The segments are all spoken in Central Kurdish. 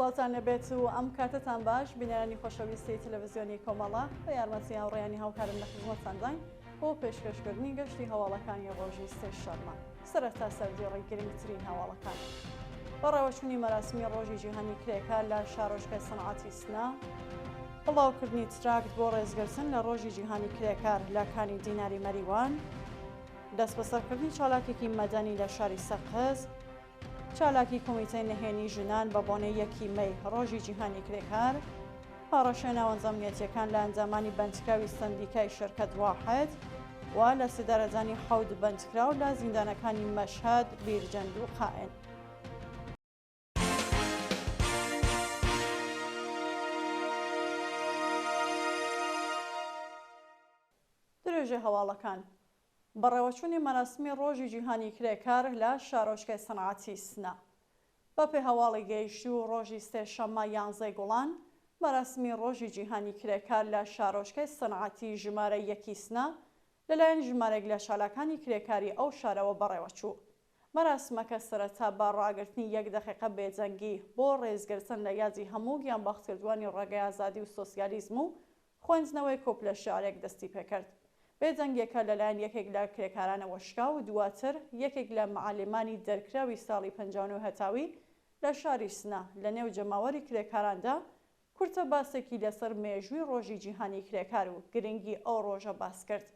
سڵاتان لەبێت و ئەم کاتتان باش بینەرانی خۆشەویستی تەلەڤیزیۆنی کۆمەڵە بە یارمەتی هاوڕێیانی هاوکارم لە خزمەتتانداین بۆ پێشکەشکردنی گەشتی هەواڵەکانی ڕۆژی سێ شەرمە. سەرەتا سەردێڕی گرنگترین هەواڵەکان. بەڕێوەچوونی مەراسمی ڕۆژی جیهانی کرێکار لە شارۆچکەی سەنعەتی سنا، بڵاوکردنی تراکت بۆ ڕێزگرتن لە ڕۆژی جیهانی کرێکار لە کانی دیناری مەریوان، دەست بەسەرکردنی چالاکێکی مەدەنی لە شاری سەقز، چالاکی کۆمیتەی نهێنی ژنان بە بۆنەی 1 مەی ڕۆژی جیهانی کرێکار، پاڕەشە ناوەنجەمنیەتیەکان لە ئەنجامانی بەندکراوی سندیکای شەرکەت واحد و لە سێدارەجانی حەود بەندکراو لە زیندانەکانی مەشهەد، بیرجەند و قائین. درێژە هەواڵەکان. بەڕێوەچوونی مەراسمی ڕۆژی جیهانی کرێکار لە شارۆچکەی سەنعەتی سنا، بەپێ هەواڵی گەیشتی و ڕۆژی سێشەممە 11 گوڵان، مەراسمی ڕۆژی جیهانی کرێکار لە شارۆچکەی سەنعەتی ژمارە 1 سنا لەلایەن ژمارەیەک لە شالەکانی کرێکاری ئەو شارەوە بەڕێوەچوو. مەراسمەکە سەرەتا بە ڕاگررتنی 1 دقیقە بێجەنگی بۆ ڕێزگرتن لە یادی هەموو گیانبەختکردوانی ڕێگەی ئازادی و سۆسیالیزم و خوێندنەوەی کۆپلە شیعرێک دەستی پێکرد. بێجەنگێکە لەلایەن یەکێک لە کرێکارانەوە شکا و دواتر یەکێک لە معالمانی دەرکراوی ساڵی 59 هەتاوی لە شاری سنا لە نێو جەماوەری کرێکاراندا کورتە باسێکی لەسەر مێژووی ڕۆژی جیهانی کرێکار و گرنگی ئەو ڕۆژە باس کرد.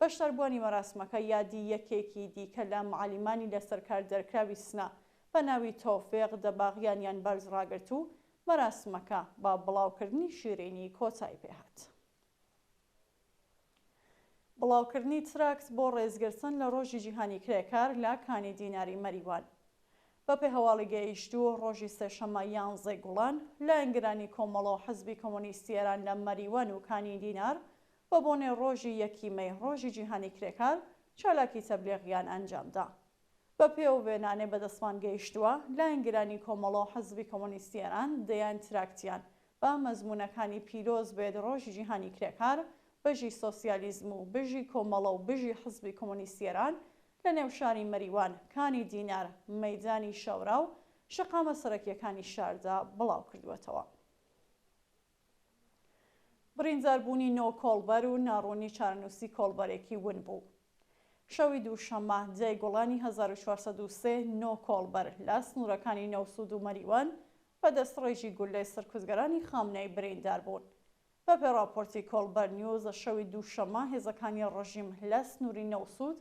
بەشداربووانی مەراسمەکە یادی یەکێکی دیکە لە معالمانی لەسەر کار دەرکراوی سنا بە ناوی تۆفیق دەباغیانیان بەرز ڕاگرت و مەراسمەکە با بڵاوکردنی شیرینی کۆتایی پێهات. بڵاوکردنی تراکت بۆ ڕێزگرتن لە ڕۆژی جیهانی کرێکار لە کانی دیناری مەریوان، بەپێ هەواڵی گەیشتی و ڕۆژی سێشەممە 11 گوڵان لە ئەنگرانی کۆمەڵە و حزبی کۆمۆنیستی ئێران لە مەریوان و کانی دینار بە بۆنێ ڕۆژی 1 مەی ڕۆژی جیهانی کرێکار چالاکی تەبلیغیان ئەنجامدا. بەپێ ئەو وێنانێ بەدەستمان گەیشتووە لە ئەنگرانی کۆمەڵە و حزبی کۆمۆنیستی ئێران دەیان تراکتیان بە مەزمونونەکانی پیرۆز بێت ڕۆژی جیهانی کرێکار، بژی سۆسیالیزم و بژی کۆمەڵە و بژی حزبی کۆمۆنیستی ئێران لە نێو شاری مەریوان، کانی دینار، مەیدانی شەورا و شقامە سەرەکیەکانی شاردا بڵاو کردوێتەوە. برینداربوونی نۆ کۆڵبەر و ناڕوونی چارەنووسی کۆڵبەرێکی ون بوو. شەوی دووشەممە 10 گوڵانی 1403 نۆ کۆڵبەر لە سنوورەکانی نەوسود و مەریوان بە دەستڕێژی گولەی سەرکوزگەرانی خامنەی بریندار بوون. بەپێ راپۆرتی کۆڵبەر نیوز لە شەوی دووشەممە هێزەکانی ڕژیم لە سنووری نەوسود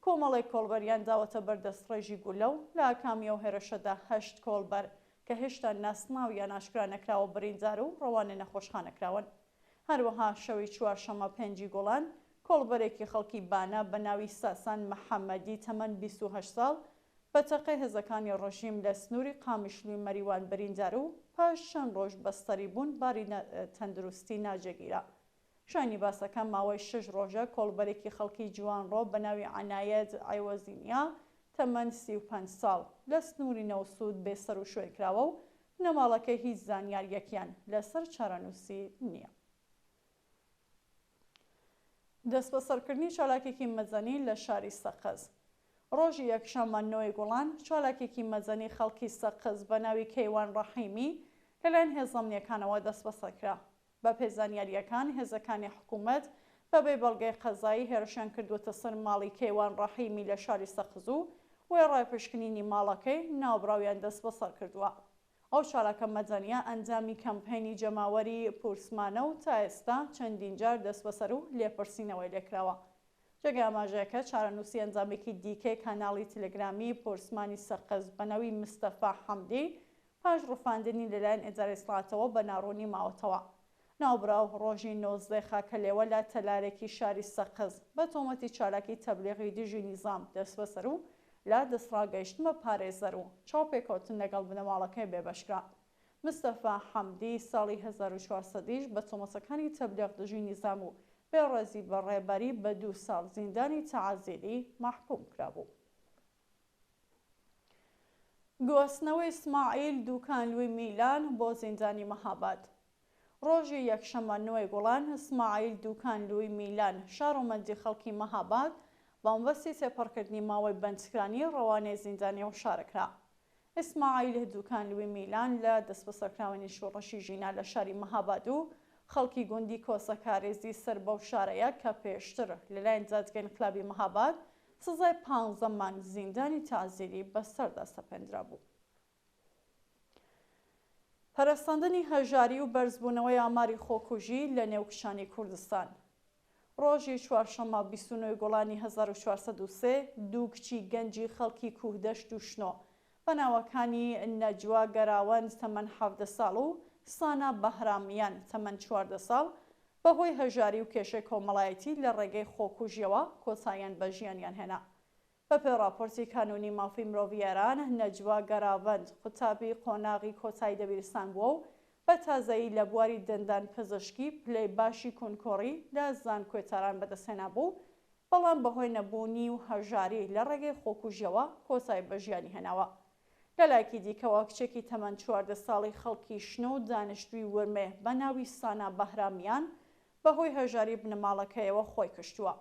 کۆمەڵی کۆڵبەریان داوەتە بەردەستڕێژی گولە و لە ئاکامیە و هێرشەدا 8 کۆڵبەر کە هێشتا ناسناویان ئاشکرا نەکراوە بریندار و ڕەوانە نەخۆشخانەکراون. هەروەها شەوی چوارشەممە 5 گوڵان کۆڵبەرێکی خەڵکی بانە بە ناوی ساسان مەحەممەدی تەمەن 28 ساڵ بە تەقەی هێزەکانی ڕژیم لە سنووری قامیشلوی مەریوان بریندار و پاش چەند ڕۆژ بەستەری بوون باری تەندروستی ناجێگیرا. شانی باسەکە ماوەی 6 ڕۆژە کۆڵبەرێکی خەڵکی جوانڕۆ بە ناوی عنایەت عیوەزینیا تەمەن 35 ساڵ لە سنووری نەوسود بێسەر و شوێن کراوە و نەماڵەکەی هیچ زانیاریەکیان لەسەر چارەنووسی نییە. دەست بەسەرکردنی چالاکێکی مەزەنی لە شاری سەقز. ڕۆژی یەکشەممە 9 گوڵان چالاکێکی مەزەنی خەڵکی سەقز بە ناوی کەیوان ڕەحیمی لەلایەن هێزەمنیەکانەوە دەست بەسەرکرا. بە پێزانیاریەکان هێزەکانی حکوومەت بەبێ بەڵگەی قەزایی هێرشیان کردوتە سەر ماڵی کەیوان ڕەحیمی لە شاری سەقز و وێ ڕایپشکنینی ماڵەکەی ناوبراویان دەست بەسەر کردووە. ئەو چالاکە مەدەنیە ئەنجامی کەمپێنی جەماوەری پورسمانە و تا ئێستا چەندین جار دەست بەسەر و لێپرسینەوەی لێکراوە. جێگای ئاماژەیەکە چارەنووسی ئەنجامێکی دیکەی کاناڵی تەلەگرامی پۆرسمانی سەقز بە ناوی مستەفا حەمدی پاش ڕووفاندنی لەلایەن ئیدارەی دەسەڵاتەوە بە ناڕوونی ماوەتەوە. ناوبراو ڕۆژی 19 خاکەلێوە لە تەلارێکی شاری سەقز بە تۆمەتی چالاکی تەبلیغی دژی نیزام دەست بەسەر و لا دەسڕاگەیشتمە پارێزەر و چاوپێکەوتن لەگەڵ بنەماڵەکەی بێبەشکرا. مستەفا حەمدی ساڵی 1400 بە تۆمەتەکانی تەبلیغ دژی نیزام و بێڕێزی بە ڕێبەری بە 2 ساڵ زیندانی تەعەزیری مەحکوم کرابوو. گواستنەوەی ئیسماعیل دووکانلووی میلان بۆ زیندانی مەهاباد. ڕۆژی یەکشەممە 9 گوڵان ئیسماعیل دووکانلووی میلان شارۆمەندی خەڵکی مەهاباد بەمبەستی تێپەڕکردنی ماوەی بەندکرانی ڕەوانەی زیندانیەوە شارەکرا. ئیسماعیل دوکانلوی میلان لە دەستبەسەرکراوەی شۆڕەشی ژینا لە شاری مەهاباد و خەڵکی گوندی کۆسەکارێزی سەر بەو شارەیە کە پێشتر لەلایەن جادگەی انقلابی مەهاباد سزای 15 مانگ زیندانی تازیری بەسەردا سەپێنرا بوو. پەرستاندنی هەژاری و بەرزبوونەوەی ئاماری خۆکوژی لە نێوکشانی کوردستان. ڕۆژی چوارشەممە 29 گوڵانی 1403 دوو کچی گەنجی خەڵکی کوهدەشت و شنۆ بە ناوەکانی نەجوا گەراوەند تەمەن 17 ساڵ و سانا بەهرامیان تەمەن 14 ساڵ بەهۆی هەژاری و کێشەی کۆمەڵایەتی لە ڕێگەی خۆکوژیەوە کۆچاییان بە ژیانیان هێنا. بەپێی راپۆرتی کانونی مافی مرۆڤیێران نەجوا گەراوەند قوتابی قۆناغی کۆتایی دەبیرستان بووە و بە تازایی لە بواری دەندان پزیشکی پلەی باشی کونکۆڕی لە زانکۆێتاران بەدەستهێنا بوو، بەڵام بەهۆی نەبوونی و هەژاری لە ڕێگەی خۆکوژیەوە کۆچایی بە ژیانی هێناوە. لە لایەکی دیکەوە کچێکی تەمەن 14 ساڵی خەڵکی شنۆ و دانیشتووی ورمێ بە ناوی سانا بەهرامیان بەهۆی هەژاری بنەماڵەکەیەوە خۆی کشتووە.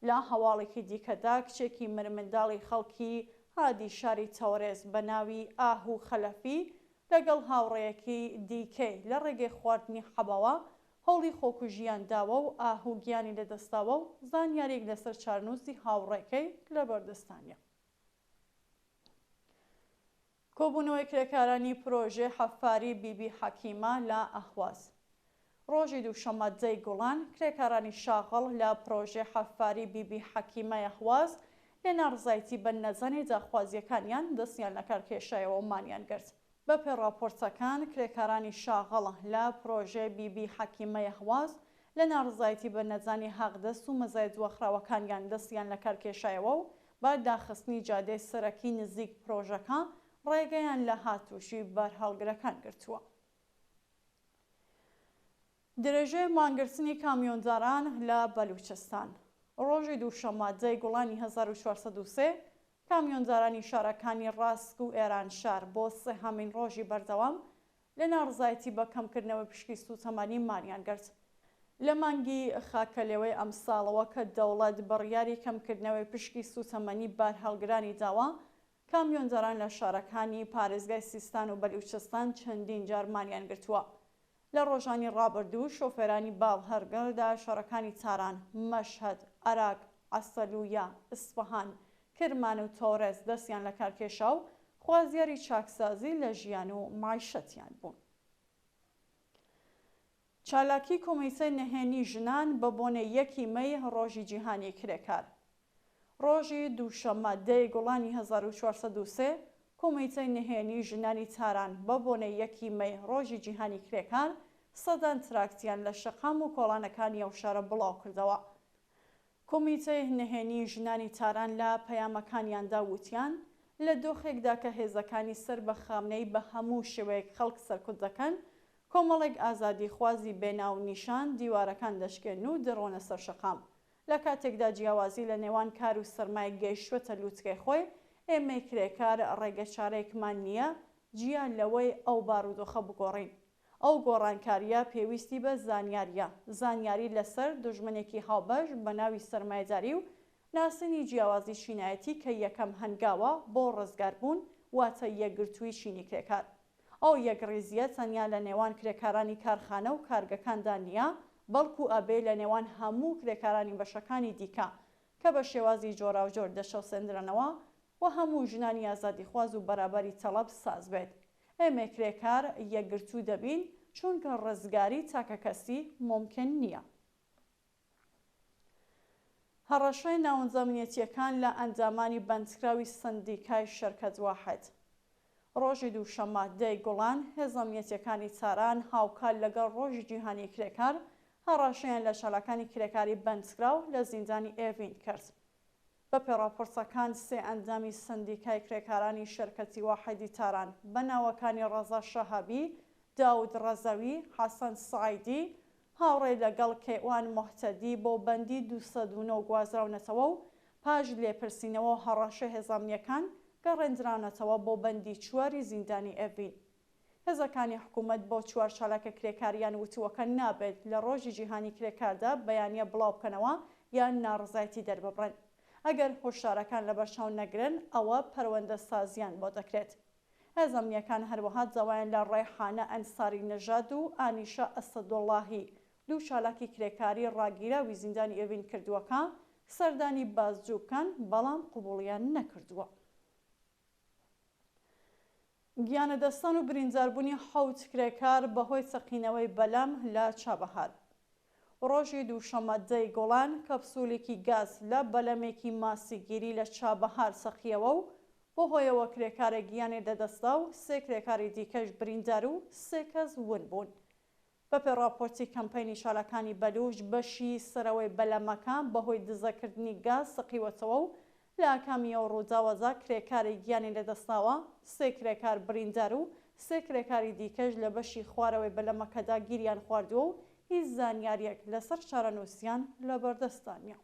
لە هەواڵێکی دیکەدا کچێکی مرمنداڵی خەڵکی هادی شاری تەورێز بە ناوی ئاهوو خەلەفی لەگەڵ هاوڕێیەکی دیکەی لە ڕێگەی خواردنی حەبەوە هەوڵی خۆکوژیان داوە و ئاهوو گیانی لەدەستاوە و زانیارێک لەسەر چارنووسی هاوڕێکەی لەبەردەستانیە. کۆبوونەوەی کرێکارانی پرۆژێ حەفاری بیبی حەکیمە لە ئەهواز. ڕۆژی دووشەممە 10 گوڵان کرێکارانی شاغڵ لە پرۆژێ حەفاری بیبی حەکیمە ئەهواز لە ناڕزایەتی بە نەزانی داخوازیەکانیان دەستیان لە کارکێشایەوە و مانیان گرت. بەپێی راپۆرتەکان کرێکارانی شاغڵ لە پرۆژێ بیبی حەکیمە ئەهواز لە ناڕزایەتی بە نەزانی حەقدەست و مەزایەت وەخراوەکانیان دەستیان لە کارکێشایەوە و با داخستنی جادەی سەرەکی نزیک پرۆژەکە ڕێگەیان لە هاتووشی بەرهەڵگرەکان گرتووە. درێژەی مانگرتنی کامیۆنداران لە بەلوچستان. ڕۆژی دووشەممە 10 گوڵانی 1403 کامیۆندارانی شارەکانی ڕاسک و ئێران شار بۆ سێهەمین ڕۆژی بەردەوام لە ناڕزایەتی بە کەمکردنەوەی پشکی سوتەمانی مانیان گرت. لە مانگی خاکەلێوەی ئەم ساڵەوە کە دەوڵەت بڕیاری کەمکردنەوەی پشکی سوتەمەنی بەرهەڵگرانی داوە، کامیۆنداران لە شارەکانی پارێزگای سیستان و بەلوچستان چەندین جارمانیان گرتووە. لە ڕۆژانی ڕابردوو شۆفێرانی باڵ هەرگەڵدا شارەکانی تاران، مەشهەد، عەراق، عەسەلویە، ئیسفەهان، کرمان و تۆرێز دەستیان لە کارکێشا و خوازیاری چاکسازی لە ژیان و معیشەتیان بوون. چالاکی کۆمیتەی نهێنی ژنان بە بۆنەی 1 مەی ڕۆژی جیهانی کرێکار. ڕۆژی دووشەممە 10 گوڵانی 1403 کۆمیتەی نهێنی ژنانی تاران بە بۆنەی 1 مەی ڕۆژی جیهانی کرێکار سەدان تراکتیان لە شەقام و کۆڵانەکانی ئەو شارە بڵاو کردەوە. کۆمیتەی نهێنی ژنانی تاران لە پەیامەکانیاندا وتیان لە دۆخێکدا کە هێزەکانی سەر بە خامنەی بە هەموو شێوەیەک خەڵک سەرکوت دەکەن، کۆمەڵێک ئازادی خوازی بێناو نیشان دیوارەکان دەشکێن و دەڕۆنە سەر شەقام. لە کاتێکدا جیاوازی لە نێوان کار و سەرمای گەیشتووەتە لووتکەی خۆی، ئێمەی کرێکار ڕێگە چارەیەکمان نییە جیان لەوەی ئەو بارودۆخە بگۆڕین. ئەو گۆڕانکاریە پێویستی بە زانیاریە، زانیاری لەسەر دژمنێکی هاوبەش بە ناوی سەرمایەداری و ناسینی جیاوازی چینایەتی کە یەکەم هەنگاوە بۆ ڕزگاربوون واتە یەکگرتووی چینی کرێکار. ئەو یەکڕێزیە تەنیا لە نێوان کرێکارانی کارخانە و کارگەکاندا نییە، بەڵکو ئەبێ لە نێوان هەموو کرێکارانی بەشەکانی دیکە کە بە شێوازی جۆراوجۆر دەشەوسێندرەنەوە و هەموو ژنانی ئازادیخواز و بەرابەری تەڵەب ساز بێت. ئێمە کرێکار یەکگرتوو دەبین چونکە ڕزگاری تاکە کەسی ممکن نییە. هەڕەشەی ناوەنجامێتیەکان لە ئەنجامانی بەندکراوی سندیکای شەرکەت واحد. ڕۆژی دووشەممە 10 گوڵان هێزەمیەتیەکانی تاران هاوکار لەگەڵ ڕۆژی جیهانی کرێکار هەڕەشەیان لە شەڵەکانی کرێکاری بەندکراو لە زیندانی ئێڤین کرد. بەپێی راپۆرتەکان سێ ئەندامی سندیکای کرێکارانی شەرکەتی واحدی تاران بە ناوەکانی ڕەزا شەهابی، داود ڕەزەوی، حەسەن سعیدی هاوڕێ لەگەڵ کێوان موحتەدی بۆ بەندی 209 گوازراونەتەوە و پاش لێپرسینەوە و هەڕەشە هێزانیەکان گەڕێندراونەتەوە بۆ بەندی 4 زیندانی ئێڤین. هێزەکانی حکوومەت بۆ 4 چالاکە کرێکاریان وتووەکە نابێت لە ڕۆژی جیهانی کرێکاردا بەیانیە بڵاو بکەنەوە یان ناڕزایەتی دەرببڕن. ئەگەر هۆشدارەکان لە بەرچاو نەگرن ئەوە پەروەندە سازیان بۆ دەکرێت. هێزە ئەمنیەکان هەروەها داوایان لە ڕێحانە ئەنساری نەژاد و ئانیشە ئەسەدوڵڵاهی دوو چالاکی کرێکاری ڕاگیراوی زیندانی ئێڤین کردووەکە سەردانی بازجوو بکەن بەڵام قبوڵیان نەکردووە. گیانەدەستان و برینداربوونی 7 کرێکار بەهۆی چەقینەوەی بەلەم لە چابەهار. ڕۆژی دووشەمە 10 گۆڵان کەپسولێکی گاز لە بەلەمێکی ماسیگیری لە چابەهار سەخیەوە و بۆ هۆیەوە کرێکارە گیانێ دەدەستا و 3 کرێکاری دیکەش بریندار و 3 کەس ون بوون. بەپێ راپۆرتی کەمپەینی شالەکانی بەلوچ بەشی سەرەوەی بەلەمەکان بەهۆی دزەکردنی گاز سەقیوەتەوە و لە ئاکامیەوە ڕووداوەزا کرێکاری گیانی لەدەستاوە 3 کرێکار بریندار و 3 کرێکاری دیکەش لە بەشی خوارەوەی بەلەمەکەدا گیریان خواردووە و هیچ زانیاریەک لەسەر چارەنووسیان لەبەردەستانیە.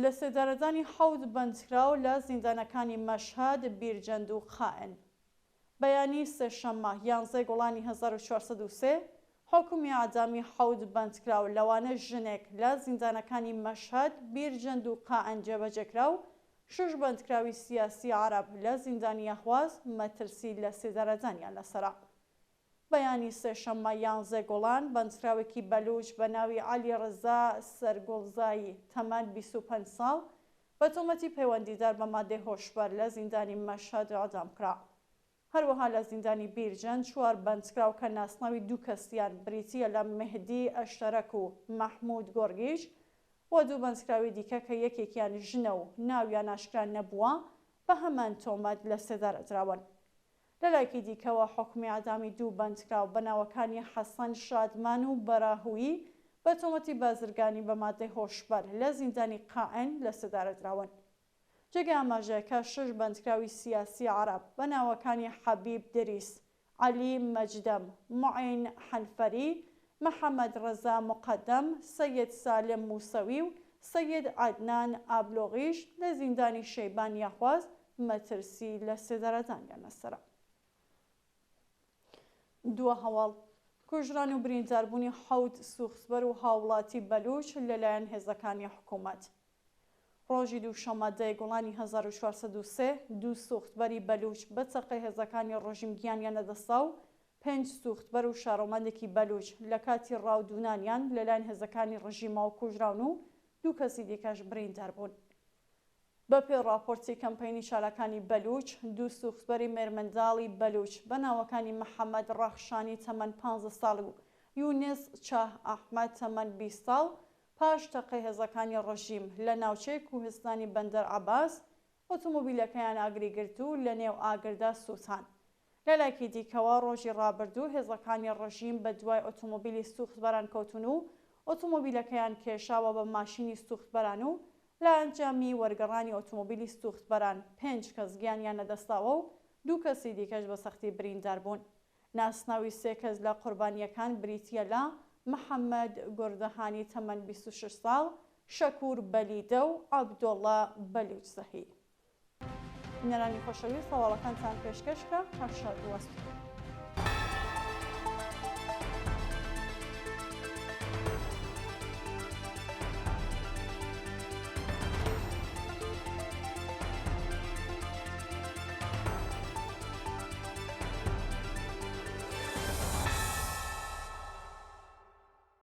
لە سێدارەدانی 7 بەندکراو لە زیندانەکانی مەشهد، بیرجەند و خائن. بەیانی سێشەممە 11 گۆڵانی 1403 حکومی ئاعدامی 7 بەندکراو لەوانە ژنێک لە زیندانەکانی مەشهد، بیرجەند و قائن جێبەجێکرا و 6 بەندکراوی سیاسی عەرەب لە زیندانی ئەحواز مەترسی لە سێدارەدانیان لەسەرا. بەیانی سێشەممە 11 گۆڵان بەندکراوێکی بەلوچ بە ناوی عەلی ڕزا سەرگوڵزایی تەمەن 25 ساڵ بە تۆمەتی پەیوەندیدار بە مادەی هۆشبەر لە زیندانی مەشهد ئەعدام کرا. هەروەها لە زیندانی بیرجەند 4 بەندکراو کە ناسناوی 2 کەسیان بریتیە لە مهدی ئەشتەرەک و مەحموود گۆرگیش و 2 بەندکراوی دیکە کە یەکێکیان ژنە و ناویان ئاشکرا نەبووە بە هەمان تۆمەت لە سێدارەدراون. لەلایەکی دیکەوە حکمی ئاعدامی 2 بەندکراو بە ناوەکانی حەسەن شادمان و بەراهووی بە تۆمەتی بازرگانی بە مادەی هۆشبەر لە زیندانی قائن لە سێدارەدراون. جێگە ئاماژەیەکە 6 بەندکراوی سیاسی عەرەب بە ناوەکانی حەبیب دریس، عەلی مەجدەم، موعین حەنفەری، محەممەد ڕەزا مقەدەم، سەید سالم موسەوی و سەید عەدنان ئابلۆغیش لە زیندانی شەیبانی ئەحواز مەترسی لە سێدارەدانیان لەسەرا. دووە هەواڵ کوژران و برینداربوونی 7 سوختبەر و هاوڵاتی بەلوچ لەلایەن هێزەکانی حکوومەت. ڕۆژی دووشەمە 10 گۆڵانی 1403 2 سوختبەری بەلوچ بە چەقەی هێزەکانی ڕۆژیمگیانیان لەدەستا و 5 سوختبەر و شارۆمەندێکی بەلوچ لە کاتی ڕاودونانیان لەلایەن هێزەکانی ڕژیمەوە کوژراون و 2 کەسی دیکەش بریندار بوون. بەپێ راپۆرتی کەمپەینی شالەکانی بەلوچ 2 سوختبەری مێرمەنداڵی بەلوچ بە ناوەکانی محەممەد ڕەخشانی تەمەن 15 ساڵ و یونس چاه ئەحمەد تەمەن 20 ساڵ پاش تەقەی هێزەکانی ڕژیم لە ناوچەی کوهستانی بەندەر عەباس ئۆتۆمۆبیلەکەیان ئاگریگرت و لە نێو ئاگردا سووتان. لەلایەکی دیکەوە ڕۆژی ڕابردوو هێزەکانی ڕژیم بە دوای ئۆتۆمۆبیلی سوختبەران کەوتون و ئۆتۆمۆبیلەکەیان کێشاوە بە ماشینی سوختبەران و لە ئەنجامی وەرگەڕانی ئۆتۆمۆبیلی سوختبەران 5 کەس گیانیان لەدەستاوە و 2 کەسی دیکەش بە سەختی بریندار بوون. ناسناوی 3 کەس لە قوربانیەکان بریتیە لە محەممەد گۆردەهانی تەمەن 26 ساڵ، شەکوور بەلیدە و عەبدوڵڵا بەلوچزەهی. نەرانی خۆشەویست هەواڵەکانتان پێشکەشکە هەر شاد و وەستە.